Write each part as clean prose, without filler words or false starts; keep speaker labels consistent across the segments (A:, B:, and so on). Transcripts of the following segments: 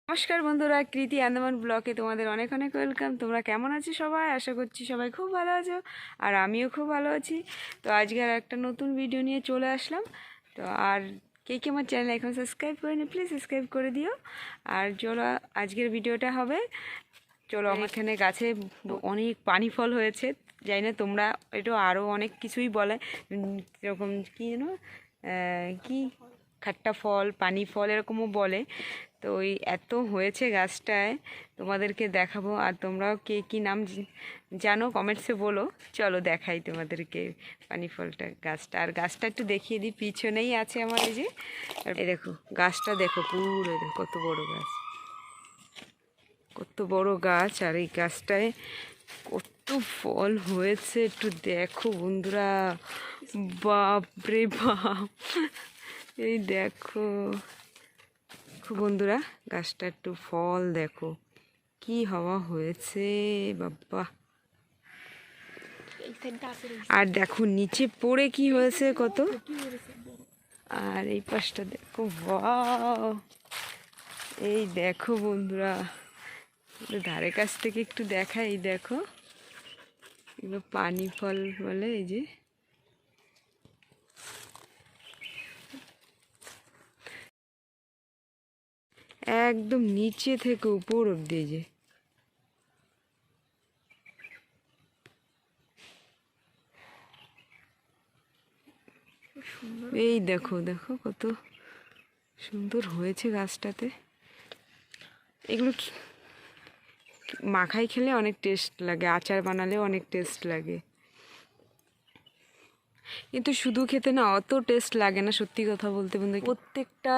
A: নমস্কার বন্ধুরা, কৃতি আন্দামান ব্লকে তোমাদের অনেক অনেক ওয়েলকাম। তোমরা কেমন আছো সবাই? আশা করছি সবাই খুব ভালো আছো, আর আমিও খুব ভালো আছি। তো আজকে আর একটা নতুন ভিডিও নিয়ে চলে আসলাম। তো আর কে কে আমার চ্যানেল এখন সাবস্ক্রাইব করে নি, প্লিজ সাবস্ক্রাইব করে দিও। আর চলো আজকের ভিডিওটা হবে, চলো আমার এখানে গাছে অনেক পানি ফল হয়েছে। জানি না তোমরা এটা আরও অনেক কিছুই বলে, এরকম কী যেন কি খাট্টা ফল, পানি ফল এরকমও বলে। তো ওই এত হয়েছে গাছটায়, তোমাদেরকে দেখাবো। আর তোমরাও কে কী নাম জানো কমেন্টসে বলো। চলো দেখাই তোমাদেরকে পানি ফলটা, গাছটা। আর গাছটা একটু দেখিয়ে দিই, পিছনেই আছে আমার এই যে। এই দেখো গাছটা, দেখো পুরো দেখো কত বড় গাছ, কত বড় গাছ। আর এই গাছটায় কত ফল হয়েছে একটু দেখো বন্ধুরা, বাপরে বাপ। এই দেখো বন্ধুরা, গাছটা একটু ফল দেখো কি হওয়া হয়েছে বাবা। আর দেখো নিচে পড়ে কি হয়েছে কত। আর এই পাশটা দেখো, বাহ, এই দেখো বন্ধুরা, ধারে কাছ থেকে একটু দেখাই। এই দেখো এগুলো পানি ফল বলে। এই যে একদম নিচে থেকে উপর অব্দি, যে এই দেখো দেখো কত সুন্দর হয়েছে গাছটাতে। এগুলো মাখাই খেলে অনেক টেস্ট লাগে, আচার বানালেও অনেক টেস্ট লাগে, কিন্তু শুধু খেতে না অত টেস্ট লাগে না, সত্যি কথা বলতে বন্ধু। প্রত্যেকটা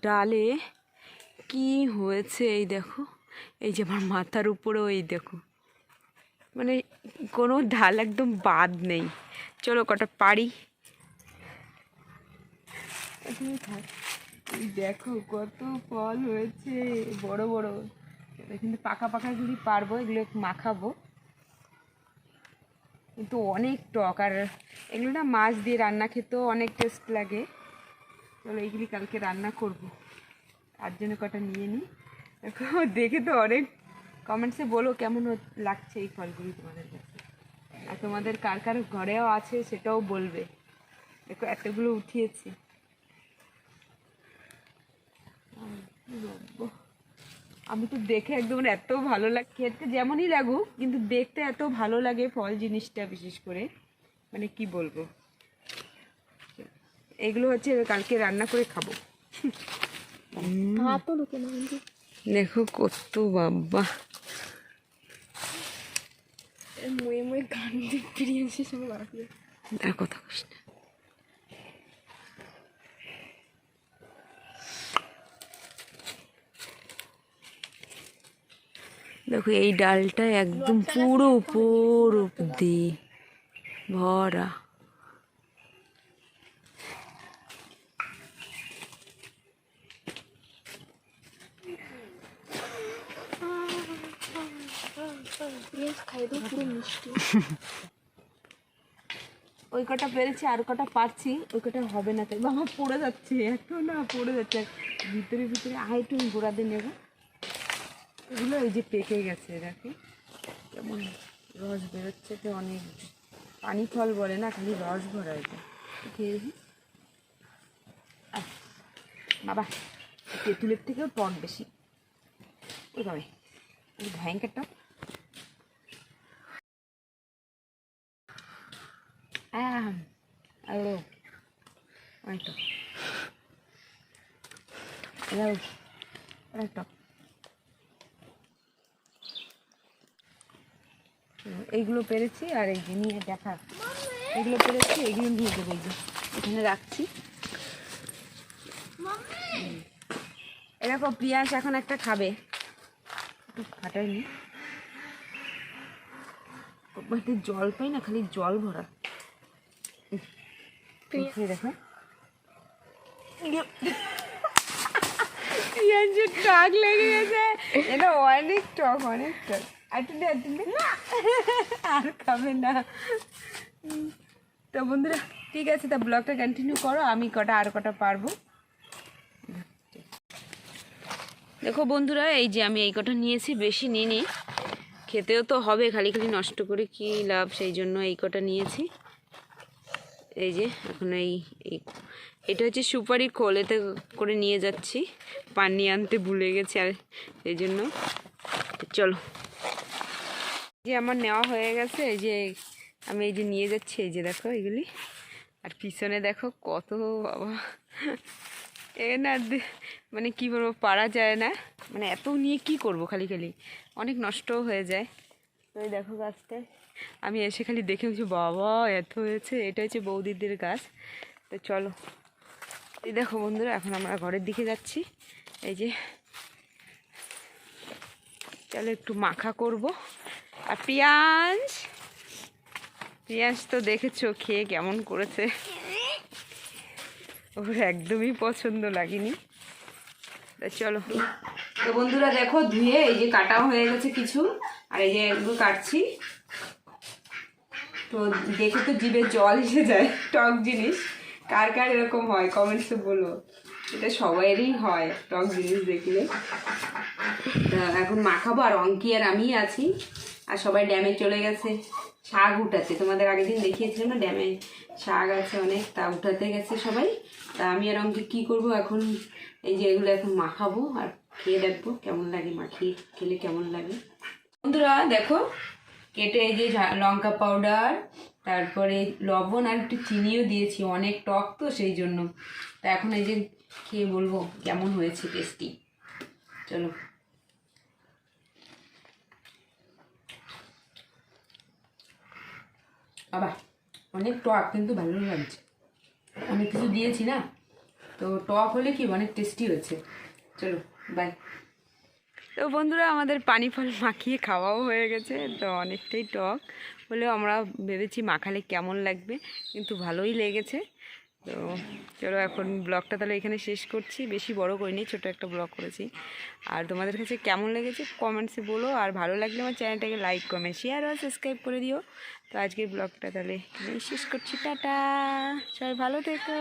A: ডালে কি হয়েছে এই দেখো, এই যে আমার মাথার উপরেও এই দেখো, মানে কোনো ডাল একদম বাদ নেই। চলো কটা পারি। দেখো কত ফল হয়েছে বড় বড়, কিন্তু পাকা পাকাগুলি পারবো, এগুলো মাখাবো, কিন্তু অনেক টক। আর এগুলো না মাছ দিয়ে রান্না খেতেও অনেক টেস্ট লাগে। চলো এইগুলি কালকে রান্না করব, তার জন্য কটা নিয়ে নিই। দেখো দেখে তো অনেক কমেন্টসে বলো কেমন লাগছে এই ফলগুলি তোমাদের কাছে, আর তোমাদের কার কার ঘরেও আছে সেটাও বলবে। দেখো এতগুলো উঠিয়েছি। আমি তো দেখে একদম এত ভালো লাগে, খেতে যেমনই লাগুক কিন্তু দেখতে এত ভালো লাগে ফল জিনিসটা, বিশেষ করে মানে কি বলবো। এগুলো হচ্ছে কালকে রান্না করে খাবো। দেখো কত বাবা, আর কথা কস না। দেখো এই ডালটা একদম পুরো উপর অব্দি ভরা। ওই কটা পেরেছি, আর কটা পারছি, ওই কটা হবে না, তাই বাবা পড়ে যাচ্ছে, এত না পড়ে যাচ্ছে ভিতরে ভিতরে। একটু গোড়া দিয়ে নেবো এগুলো। এই যে পেকে গেছে, দেখো কেমন রস বেরোচ্ছে, তো অনেক পানি ফল বলে না, খালি রস ভরা। এটা খেয়ে বাবা, তেঁতুলের থেকেও টক বেশি। ওই বাবা ভয়ঙ্কর টক। অনেক টক, অনেক টক। এইগুলো পেরেছি, আর এই যে নিয়ে দেখা, এগুলো পেরেছি, এগুলো নিয়ে দেবো, এই যে এখানে রাখছি। এরকম প্রিয়াস এখন একটা খাবে, একটু ফাটাইনি, বাড়িতে জল পাই না, খালি জল ভরা। দেখো প্রিয়াসের টক লেগে গেছে, এটা অনেক টক, অনেক টক। আর খাবে না। তো বন্ধুরা ঠিক আছে, তা ব্লগটা কন্টিনিউ করো, আমি কটা আর কটা পারবো। দেখো বন্ধুরা, এই যে আমি এই কটা নিয়েছি, বেশি নিইনি, খেতেও তো হবে, খালি খালি নষ্ট করে কি লাভ, সেই জন্য এই কটা নিয়েছি। এই যে এখন এটা হচ্ছে সুপারি খোল, এতে করে নিয়ে যাচ্ছি, পানি আনতে ভুলে গেছি আর এই জন্য। চলো, যে আমার নেওয়া হয়ে গেছে, এই যে আমি এই যে নিয়ে যাচ্ছি, এই যে দেখো এগুলি, আর পিছনে দেখো কত বাবা, এ না মানে কি বলবো, পারা যায় না, মানে এত নিয়ে কি করব, খালি খালি অনেক নষ্টও হয়ে যায়। তো এই দেখো গাছটায় আমি এসে খালি দেখে বলছি বাবা এত হয়েছে, এটা হচ্ছে বৌদিদের গাছ। তো চলো, এই দেখো বন্ধুরা, এখন আমরা ঘরের দিকে যাচ্ছি। এই যে চলো একটু মাখা করব। আর পিঁয়াজ তো দেখেছো খেয়ে কেমন করেছে, ওর একদমই পছন্দ লাগেনি। তো চলো, তো বন্ধুরা দেখো ধুয়ে এই যে কাটাও হয়ে গেছে কিছু, আর এই যে এগুলো কাটছি। তো দেখে তো জিভে জল এসে যায়, টক জিনিস কার কার এরকম হয় কমেন্টসে বলো, এটা সবাইয়েরই হয় টক জিনিস দেখলে। এখন মাখাবো, আর অঙ্কি আর আমি আছি, আর সবাই ড্যামে চলে গেছে শাক উঠাতে। তোমাদের আগের দিন দেখিয়েছিলাম না, ড্যামে শাক আছে অনেক, তা উঠাতে গেছে সবাই। তা আমি আর অঙ্কি কী করবো এখন, এই যে এগুলো এখন মাখাবো আর খেয়ে দেখবো কেমন লাগে, মাখিয়ে খেলে কেমন লাগে। বন্ধুরা দেখো, কেটে এই যে লঙ্কা পাউডার, তারপরে লবণ আর একটু চিনিও দিয়েছি, অনেক টক তো সেই জন্য। তা এখন এই যে খেয়ে বলবো কেমন হয়েছে, টেস্টি। চলো, আবার অনেক টক কিন্তু ভালো লাগছে, অনেক কিছু দিয়েছি না, তো টক হলে কি অনেক টেস্টি হয়েছে। চলো বাই। তো বন্ধুরা, আমাদের পানি ফল মাখিয়ে খাওয়াও হয়ে গেছে, তো অনেকটাই টক হলেও আমরা ভেবেছি মাখালে কেমন লাগবে, কিন্তু ভালোই লেগেছে। তো চলো এখন ব্লগটা তাহলে এখানে শেষ করছি, বেশি বড় করিনি, ছোটো একটা ব্লগ করেছি। আর তোমাদের কাছে কেমন লেগেছে কমেন্টসে বলো, আর ভালো লাগলে আমার চ্যানেলটাকে লাইক কমেন্ট শেয়ার আর সাবস্ক্রাইব করে দিও। তো আজকের ব্লগটা তাহলে এখানেই শেষ করছি, টাটা, সবাই ভালো থেকো।